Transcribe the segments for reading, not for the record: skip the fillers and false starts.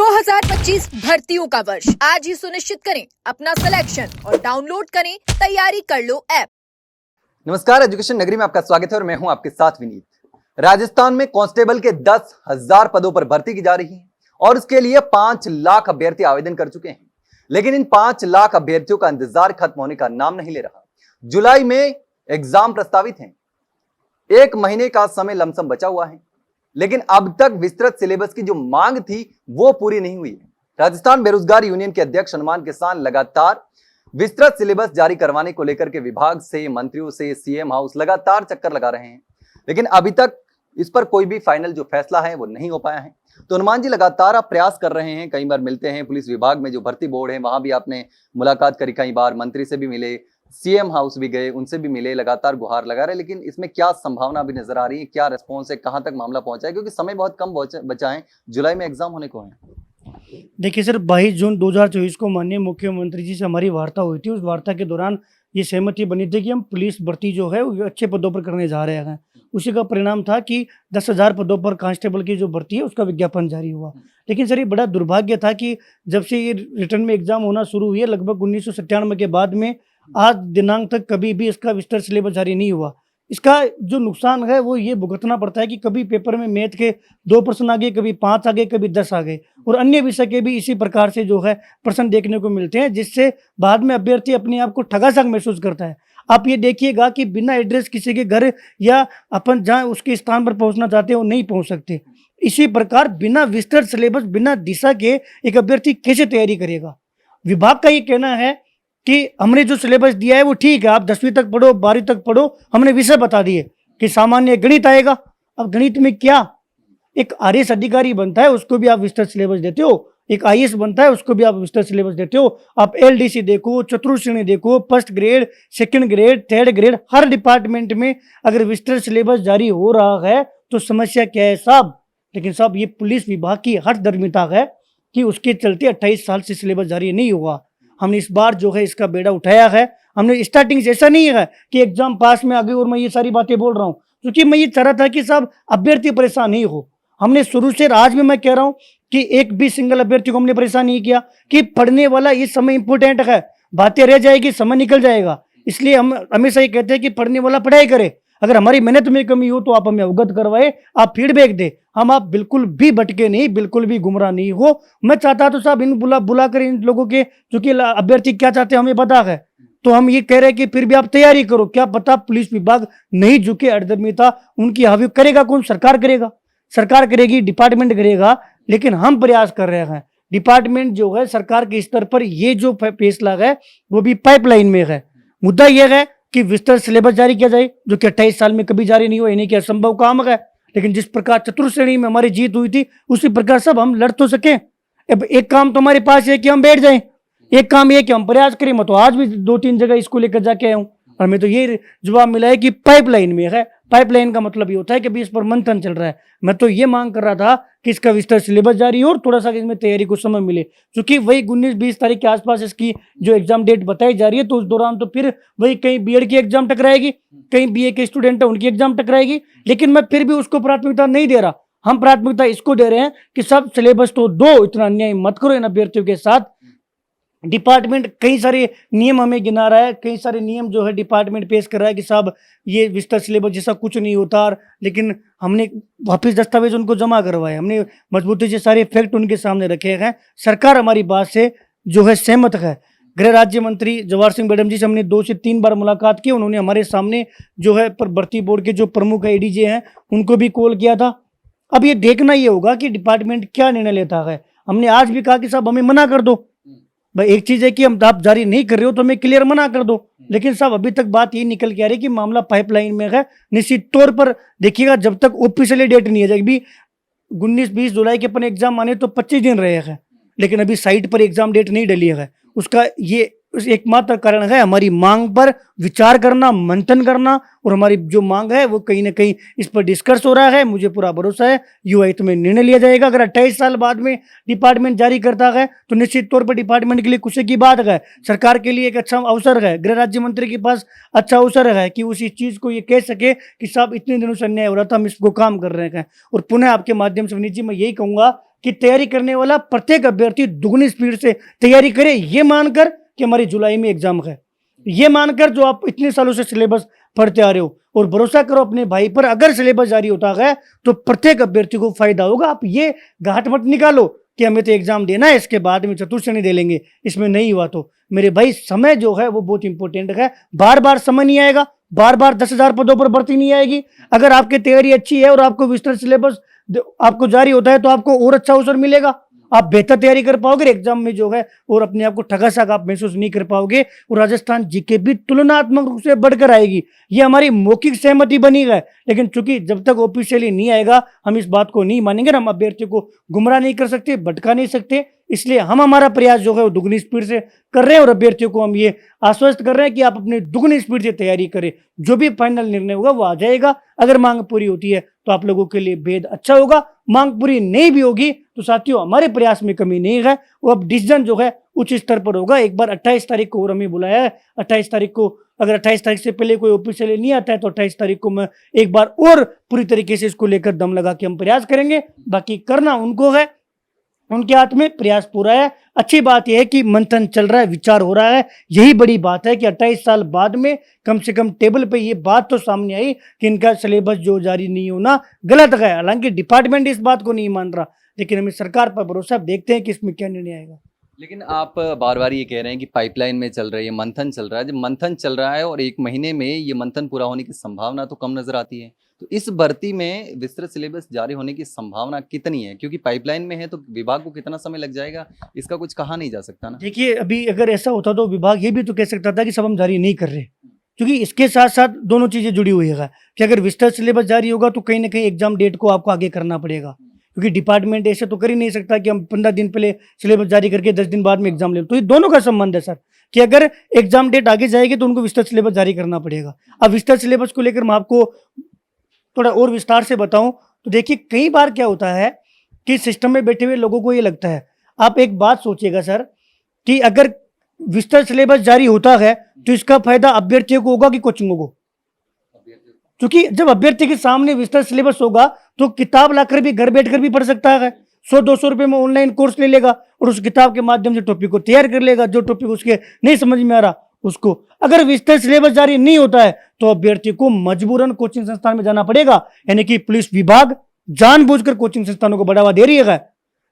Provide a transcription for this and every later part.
2025 भर्तियों का वर्ष आज ही सुनिश्चित करें अपना सिलेक्शन और डाउनलोड करें तैयारी कर लो ऐप। नमस्कार, एजुकेशन नगरी में आपका स्वागत है और मैं हूं आपके साथ विनीत। राजस्थान में कांस्टेबल के 10,000 पदों पर भर्ती की जा रही है और उसके लिए 5 लाख अभ्यर्थी आवेदन कर चुके हैं, लेकिन इन 5 लाख अभ्यर्थियों का इंतजार खत्म होने का नाम नहीं ले रहा। जुलाई में एग्जाम प्रस्तावित हैं, 1 महीने का समय लमसम बचा हुआ है, लेकिन अब तक विस्तृत सिलेबस की जो मांग थी वो पूरी नहीं हुई है। राजस्थान बेरोजगार यूनियन के अध्यक्ष हनुमान किसान लगातार विस्तृत सिलेबस जारी करवाने को लेकर के विभाग से, मंत्रियों से, सीएम हाउस लगातार चक्कर लगा रहे हैं, लेकिन अभी तक इस पर कोई भी फाइनल जो फैसला है वो नहीं हो पाया है। तो हनुमान जी लगातार आप प्रयास कर रहे हैं, कई बार मिलते हैं पुलिस विभाग में जो भर्ती बोर्ड है वहां भी आपने मुलाकात करी, कई बार मंत्री से भी मिले, सीएम हाउस भी गए, उनसे भी मिले, लगातार गुहार लगा रहे, लेकिन इसमें क्या संभावना भी नजर आ रही है, क्या रिस्पॉन्स है, कहां तक मामला पहुंचा है, क्योंकि समय बहुत कम बचा है, जुलाई में एग्जाम होने को है। देखिए सर, 22 जून 2024 को माननीय मुख्यमंत्री जी से हमारी वार्ता हुई थी। उस वार्ता के दौरान ये सहमति बनी थी कि हम पुलिस भर्ती जो है वो अच्छे पदों पर करने जा रहे हैं। उसी का परिणाम था कि 10,000 पदों पर कांस्टेबल की जो भर्ती है उसका विज्ञापन जारी हुआ। लेकिन सर ये बड़ा दुर्भाग्य था कि जब से ये रिटर्न में एग्जाम होना शुरू हुई है, लगभग 1997 के बाद में आज दिनांक तक कभी भी इसका विस्तृत सिलेबस जारी नहीं हुआ। इसका जो नुकसान है वो ये भुगतना पड़ता है कि कभी पेपर में मैथ के 2 प्रश्न आ गए, कभी 5 आ गए, कभी 10 आ गए, और अन्य विषय के भी इसी प्रकार से जो है प्रश्न देखने को मिलते हैं, जिससे बाद में अभ्यर्थी अपने आप को ठगा महसूस करता है। आप ये देखिएगा कि बिना एड्रेस किसी के घर या अपन जहाँ उसके स्थान पर पहुंचना चाहते हैं वो नहीं पहुंच सकते। इसी प्रकार बिना विस्तृत सिलेबस, बिना दिशा के एक अभ्यर्थी कैसे तैयारी करेगा। विभाग का ये कहना है कि हमने जो सिलेबस दिया है वो ठीक है, आप 10वीं तक पढ़ो, 12वीं तक पढ़ो, हमने विषय बता दिए कि सामान्य गणित आएगा। अब गणित में क्या, एक आरएएस अधिकारी बनता है उसको भी आप विस्तृत सिलेबस देते हो, एक आईएएस बनता है उसको भी आप विस्तृत सिलेबस देते हो। आप एलडीसी देखो, चतुर्श्रेणी देखो, first grade, second grade, third grade, हर डिपार्टमेंट में अगर विस्तृत सिलेबस जारी हो रहा है तो समस्या क्या है साहब। लेकिन साहब ये पुलिस विभाग की हठधर्मिता है कि उसके चलते 28 साल से सिलेबस जारी नहीं हुआ। हमने इस बार जो है इसका बेड़ा उठाया है। हमने स्टार्टिंग से ऐसा नहीं है कि एग्जाम पास में आ गई और मैं ये सारी बातें बोल रहा हूँ, क्योंकि मैं ये चाह रहा था कि साहब अभ्यर्थी परेशान नहीं हो। हमने शुरू से, आज भी मैं कह रहा हूँ कि एक भी सिंगल अभ्यर्थी को हमने परेशान नहीं किया कि पढ़ने वाला ये समय इंपॉर्टेंट है, बातें रह जाएगी, समय निकल जाएगा। इसलिए हम हमेशा ये कहते हैं कि पढ़ने वाला पढ़ाई करे। अगर हमारी मेहनत में कमी हो तो आप हमें अवगत करवाए, आप फीडबैक दे, हम आप बिल्कुल भी भटके नहीं, बिल्कुल भी गुमराह नहीं हो। मैं चाहता तो साहब इन बुलाकर इन लोगों के, चूंकि अभ्यर्थी क्या चाहते हैं हमें पता है, तो हम ये कह रहे हैं कि फिर भी आप तैयारी करो। क्या पता पुलिस विभाग नहीं झुके, अधर्मिता उनकी हावी करेगा कौन? सरकार करेगा, सरकार करेगी, डिपार्टमेंट करेगा। लेकिन हम प्रयास कर रहे हैं, डिपार्टमेंट जो है सरकार के स्तर पर ये जो फैसला है वो भी पाइपलाइन में है। मुद्दा यह है कि विस्तृत सिलेबस जारी किया जाए, जो कि 28 साल में कभी जारी नहीं हुआ, यानी कि असंभव काम है। लेकिन जिस प्रकार चतुर्श्रेणी में हमारी जीत हुई थी उसी प्रकार सब हम लड़ तो सकें। अब एक काम तो हमारे पास है कि हम बैठ जाएं, एक काम ये कि हम प्रयास करें। मैं तो आज भी 2-3 जगह इसको लेकर जाके आया हूँ और हमें तो ये जवाब मिला है कि पाइपलाइन में है। पाइपलाइन का मतलब ये होता है कि अभी इस पर मंथन चल रहा है। मैं तो ये मांग कर रहा था कि इसका विस्तृत सिलेबस जारी हो और थोड़ा सा इसमें तैयारी को समय मिले, क्योंकि वही 19-20 तारीख के आसपास इसकी जो एग्जाम डेट बताई जा रही है, तो उस दौरान तो फिर वही कहीं बीएड की एग्जाम टकराएगी, कहीं बीए के स्टूडेंट है उनकी एग्जाम टकराएगी। लेकिन मैं फिर भी उसको प्राथमिकता नहीं दे रहा। हम प्राथमिकता इसको दे रहे हैं कि सब सिलेबस तो दो, इतना अन्याय मत करो इन अभ्यर्थियों के साथ। डिपार्टमेंट कई सारे नियम हमें गिना रहा है, कई सारे नियम जो है डिपार्टमेंट पेश कर रहा है कि साहब ये विस्तृत सिलेबस जैसा कुछ नहीं होता। लेकिन हमने वापस दस्तावेज उनको जमा करवाए, हमने मजबूती से सारे फैक्ट उनके सामने रखे हैं। सरकार हमारी बात से जो है सहमत है। गृह राज्य मंत्री जवाहर सिंह मैडम जी से हमने 2 से 3 बार मुलाकात की। उन्होंने हमारे सामने जो है पर भर्ती बोर्ड के जो प्रमुख एडीजे हैं उनको भी कॉल किया था। अब ये देखना ये होगा कि डिपार्टमेंट क्या निर्णय लेता है। हमने आज भी कहा कि साहब हमें मना कर दो भाई, एक चीज है कि हम आप जारी नहीं कर रहे हो तो हमें क्लियर मना कर दो। लेकिन साहब अभी तक बात ये निकल के आ रही है कि मामला पाइपलाइन में है। निश्चित तौर पर देखिएगा, जब तक ऑफिशियली डेट नहीं है जाएगी, 19-20 जुलाई के अपन एग्जाम आने तो 25 दिन रहे हैं, लेकिन अभी साइट पर एग्जाम डेट नहीं डली है। उसका ये एकमात्र कारण है हमारी मांग पर विचार करना, मंथन करना, और हमारी जो मांग है वो कहीं ना कहीं इस पर डिस्कस हो रहा है। मुझे पूरा भरोसा है युवा हित में निर्णय लिया जाएगा। अगर 28 साल बाद में डिपार्टमेंट जारी करता है तो निश्चित तौर पर डिपार्टमेंट के लिए खुशी की बात है, सरकार के लिए एक अच्छा अवसर है, गृह राज्य मंत्री के पास अच्छा अवसर है कि उस इस चीज़ को ये कह सके कि साहब इतने दिनों से अन्याय हो रहा था, हम इसको काम कर रहे हैं। और पुनः आपके माध्यम से विनीत जी मैं यही कहूँगा कि तैयारी करने वाला प्रत्येक अभ्यर्थी दुगनी स्पीड से तैयारी करे, ये मानकर कि हमारी जुलाई में एग्जाम है, ये मानकर जो आप इतने सालों से सिलेबस पढ़ते आ रहे हो, और भरोसा करो अपने भाई पर, अगर सिलेबस जारी होता है तो प्रत्येक अभ्यर्थी को फायदा होगा। आप ये घाट मत निकालो कि हमें तो एग्जाम देना है, इसके बाद में चतुर्श्रेणी दे लेंगे, इसमें नहीं हुआ तो मेरे भाई समय जो है वो बहुत इंपॉर्टेंट है। बार बार समय नहीं आएगा, बार बार 10,000 पदों पर भर्ती नहीं आएगी। अगर आपकी तैयारी अच्छी है और आपको विस्तृत सिलेबस आपको जारी होता है तो आपको और अच्छा अवसर मिलेगा, आप बेहतर तैयारी कर पाओगे एग्जाम में जो है, और अपने आप को ठगा सा आप महसूस नहीं कर पाओगे। और राजस्थान जीके भी तुलनात्मक रूप से बढ़कर आएगी, ये हमारी मौखिक सहमति बनी है, लेकिन चूंकि जब तक ऑफिशियली नहीं आएगा हम इस बात को नहीं मानेंगे। हम अभ्यर्थियों को गुमराह नहीं कर सकते, भटका नहीं सकते, इसलिए हम हमारा प्रयास जो है वो दुगनी स्पीड से कर रहे हैं, और अभ्यर्थियों को हम ये आश्वस्त कर रहे हैं कि आप अपनी दुगनी स्पीड से तैयारी करें। जो भी फाइनल निर्णय होगा वो आ जाएगा। अगर मांग पूरी होती है तो आप लोगों के लिए बेहद अच्छा होगा, मांग पूरी नहीं भी होगी तो साथियों हमारे प्रयास में कमी नहीं है, वो अब डिसीजन जो है उच्च स्तर पर होगा। एक बार 28 तारीख को और हमें बुलाया है, 28 तारीख को अगर 28 तारीख से पहले कोई ऑफिशियली नहीं आता है तो 28 तारीख को मैं एक बार और पूरी तरीके से इसको लेकर दम लगा के हम प्रयास करेंगे। बाकी करना उनको है, उनके हाथ में, प्रयास पूरा है। अच्छी बात यह है कि मंथन चल रहा है, विचार हो रहा है, यही बड़ी बात है कि 28 साल बाद में कम से कम टेबल पे ये बात तो सामने आई कि इनका सिलेबस जो जारी नहीं होना गलत है। हालांकि डिपार्टमेंट इस बात को नहीं मान रहा, लेकिन हमें सरकार पर भरोसा, देखते हैं कि इसमें क्या निर्णय आएगा। लेकिन आप बार बार ये कह रहे हैं कि पाइपलाइन में चल रही है, मंथन चल रहा है। जब मंथन चल रहा है और 1 महीने में ये मंथन पूरा होने की संभावना तो कम नजर आती है, तो इस भर्ती में विस्तृत सिलेबस जारी होने की संभावना कितनी है? क्योंकि पाइपलाइन में है तो विभाग को कितना समय लग जाएगा इसका कुछ कहा नहीं जा सकता ना। देखिए, अभी अगर ऐसा होता तो विभाग ये भी तो कह सकता था कि सब हम जारी नहीं कर रहे, क्योंकि इसके साथ साथ दोनों चीजें जुड़ी हुई है कि अगर विस्तृत सिलेबस जारी होगा तो कहीं ना कहीं एग्जाम डेट को आपको आगे करना पड़ेगा, क्योंकि डिपार्टमेंट ऐसे तो कर ही नहीं सकता कि हम 15 दिन पहले सिलेबस जारी करके 10 दिन बाद में एग्जाम ले। तो ये दोनों का संबंध है सर, कि अगर एग्जाम डेट आगे जाएगी तो उनको विस्तृत सिलेबस जारी करना पड़ेगा। अब विस्तृत सिलेबस को लेकर मैं आपको थोड़ा और विस्तार से बताऊं तो देखिए, कई बार क्या होता है कि सिस्टम में बैठे हुए लोगों को ये लगता है, आप एक बात सोचिएगा सर, कि अगर विस्तृत सिलेबस जारी होता है तो इसका फायदा अभ्यर्थियों को होगा कि कोचिंगों को? क्योंकि जब अभ्यर्थी के सामने विस्तृत सिलेबस होगा तो किताब लाकर भी घर बैठकर भी पढ़ सकता है, 100-200 रुपए में ऑनलाइन कोर्स ले लेगा और उस किताब के माध्यम से टॉपिक को तैयार कर लेगा, जो टॉपिक उसके नहीं समझ में आ रहा उसको। अगर विस्तृत सिलेबस जारी नहीं होता है तो अभ्यर्थी को मजबूरन कोचिंग संस्थान में जाना पड़ेगा, यानी कि पुलिस विभाग जानबूझकर कोचिंग संस्थानों को बढ़ावा दे रही है।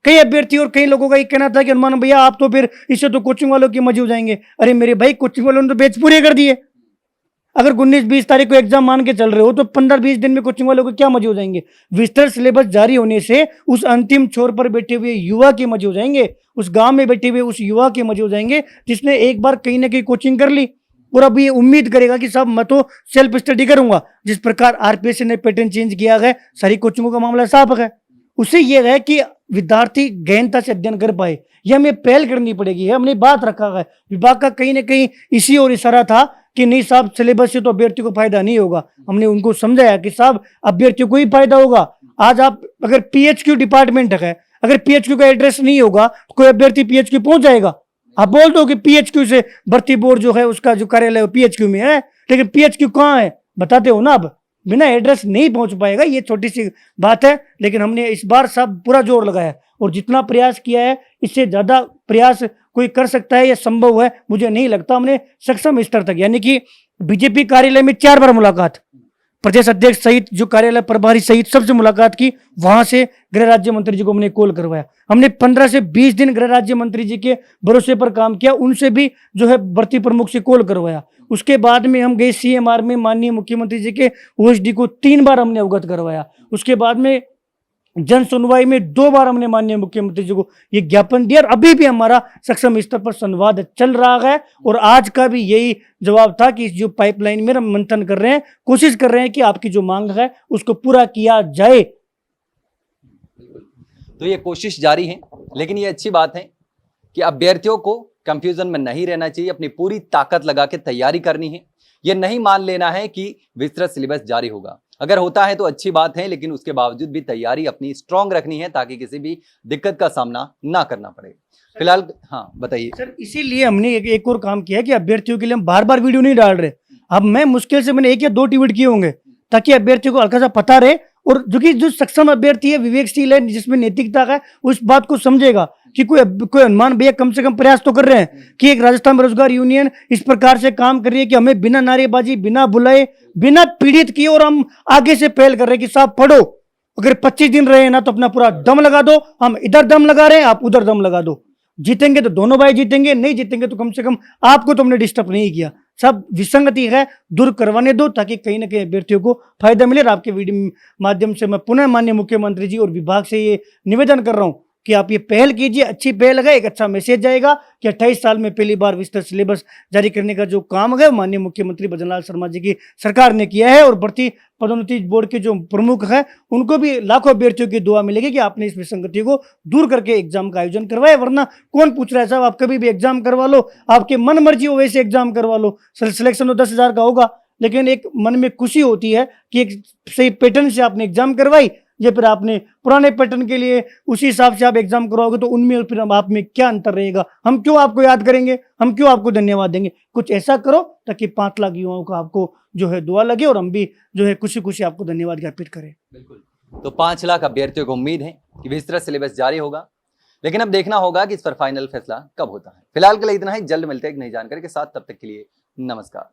कई अभ्यर्थी और कई लोगों का ये कहना था कि हनुमान भैया आप तो फिर इससे तो कोचिंग वालों की मजे हो जाएंगे। अरे मेरे भाई, कोचिंग वालों ने तो बैच पूरे कर दिए। अगर 19-20 तारीख को एग्जाम मान के चल रहे हो तो 15-20 दिन में कोचिंग वालों को क्या मजे हो जाएंगे? विस्तृत सिलेबस जारी होने से उस अंतिम छोर पर बैठे हुए युवा के मजे हो जाएंगे, उस गांव में बैठे हुए उस युवा के मजे हो जाएंगे जिसने एक बार कहीं ना कहीं कोचिंग कर ली और अब ये उम्मीद करेगा कि साहब मैं तो सेल्फ स्टडी करूंगा। जिस प्रकार आरपीएससी ने पैटर्न चेंज किया है, सारी कोचिंगों का मामला साफ है। उससे यह है कि विद्यार्थी गहनता से अध्ययन कर पाए, यह हमें पहल करनी पड़ेगी। हमने बात रखा है, विभाग का कहीं ना कहीं इसी और इशारा था कि नहीं साहब, सिलेबस से तो अभ्यर्थी को फायदा नहीं होगा। हमने उनको समझाया कि साहब अभ्यर्थियों को ही फायदा होगा। आज आप अगर पीएचक्यू डिपार्टमेंट है, अगर पीएचक्यू का एड्रेस नहीं होगा तो कोई अभ्यर्थी पीएचक्यू पहुंच जाएगा? आप बोल दो कि पीएचक्यू से भर्ती बोर्ड जो है उसका जो कार्यालय है पीएचक्यू में है, लेकिन पीएचक्यू कहाँ है बताते हो ना? अब बिना एड्रेस नहीं पहुंच पाएगा, ये छोटी सी बात है। लेकिन हमने इस बार सब पूरा जोर लगाया और जितना प्रयास किया है इससे ज्यादा प्रयास कोई कर सकता है या संभव है मुझे नहीं लगता। हमने सक्षम स्तर तक, यानी कि बीजेपी कार्यालय में 4 बार मुलाकात, प्रदेश अध्यक्ष सहित जो कार्यालय प्रभारी सहित सबसे मुलाकात की, वहां से गृह राज्य मंत्री जी को हमने कॉल करवाया। हमने 15 से 20 दिन गृह राज्य मंत्री जी के भरोसे पर काम किया, उनसे भी जो है भर्ती प्रमुख से कॉल करवाया। उसके बाद में हम गए सीएमआर में, माननीय मुख्यमंत्री जी के ओएसडी को 3 बार हमने अवगत करवाया। उसके बाद में जन सुनवाई में 2 बार हमने माननीय मुख्यमंत्री जी को ये ज्ञापन दिया। अभी भी हमारा सक्षम स्तर पर संवाद चल रहा है और आज का भी यही जवाब था कि जो पाइपलाइन में हम मंथन कर रहे हैं, कोशिश कर रहे हैं कि आपकी जो मांग है उसको पूरा किया जाए। तो ये कोशिश जारी है, लेकिन ये अच्छी बात है कि अभ्यर्थियों को कंफ्यूजन में नहीं रहना चाहिए, अपनी पूरी ताकत लगा के तैयारी करनी है। ये नहीं मान लेना है कि विस्तृत सिलेबस जारी होगा, अगर होता है तो अच्छी बात है, लेकिन उसके बावजूद भी तैयारी अपनी स्ट्रांग रखनी है ताकि किसी भी दिक्कत का सामना ना करना पड़े। फिलहाल हाँ बताइए सर, इसीलिए हमने एक और काम किया है कि अभ्यर्थियों के लिए हम बार बार वीडियो नहीं डाल रहे। अब मैं मुश्किल से मैंने 1 या 2 ट्वीट किए होंगे ताकि अभ्यर्थियों को हल्का सा पता रहे और जो सक्षम अभ्यर्थी है, विवेकशील है, जिसमें नैतिकता है, उस बात को समझेगा कि कोई अनुमान भैया कम से कम प्रयास तो कर रहे हैं कि एक राजस्थान बेरोजगार यूनियन इस प्रकार से काम कर रही है कि हमें बिना नारेबाजी, बिना बुलाए, बिना पीड़ित किए, और हम आगे से पहल कर रहे हैं कि साहब पढ़ो, अगर 25 दिन रहे ना तो अपना पूरा दम लगा दो, हम इधर दम लगा रहे हैं, आप उधर दम लगा दो, जीतेंगे तो दोनों भाई जीतेंगे, नहीं जीतेंगे तो कम से कम आपको तो हमने डिस्टर्ब नहीं किया। सब विसंगति है दूर करवाने दो, ताकि कहीं ना कहीं अभ्यर्थियों को फायदा मिले। और आपके वीडियो माध्यम से मैं पुनः माननीय मुख्यमंत्री जी और विभाग से ये निवेदन कर रहा हूं कि आप ये पहल कीजिए, अच्छी पहल है, एक अच्छा मैसेज जाएगा कि 28 साल में पहली बार विस्तृत सिलेबस जारी करने का जो काम है माननीय मुख्यमंत्री भजनलाल शर्मा जी की सरकार ने किया है। और भर्ती पदोन्नति बोर्ड के जो प्रमुख है उनको भी लाखों अभ्यर्थियों की दुआ मिलेगी कि आपने इस विसंगति को दूर करके एग्जाम का आयोजन करवाया। वरना कौन पूछ रहा है साहब, आप कभी भी एग्जाम करवा लो, आपके मन मर्जी हो वैसे एग्जाम करवा लो, सिलेक्शन तो 10,000 का होगा, लेकिन एक मन में खुशी होती है कि एक सही पैटर्न से आपने एग्जाम करवाई। ये फिर आपने पुराने पैटर्न के लिए उसी हिसाब से आप एग्जाम करवाओगे तो उनमें फिर आप में क्या अंतर रहेगा? हम क्यों आपको याद करेंगे, हम क्यों आपको धन्यवाद देंगे? कुछ ऐसा करो ताकि 5 लाख युवाओं का आपको जो है दुआ लगे और हम भी जो है खुशी खुशी आपको धन्यवाद ज्ञापित करें। बिल्कुल। तो 5 लाख अभ्यर्थियों को उम्मीद है कि विस्तृत सिलेबस जारी होगा, लेकिन अब देखना होगा कि इस पर फाइनल फैसला कब होता है। फिलहाल के लिए इतना ही, जल्द मिलते हैं एक नई जानकारी के साथ, तब तक के लिए नमस्कार।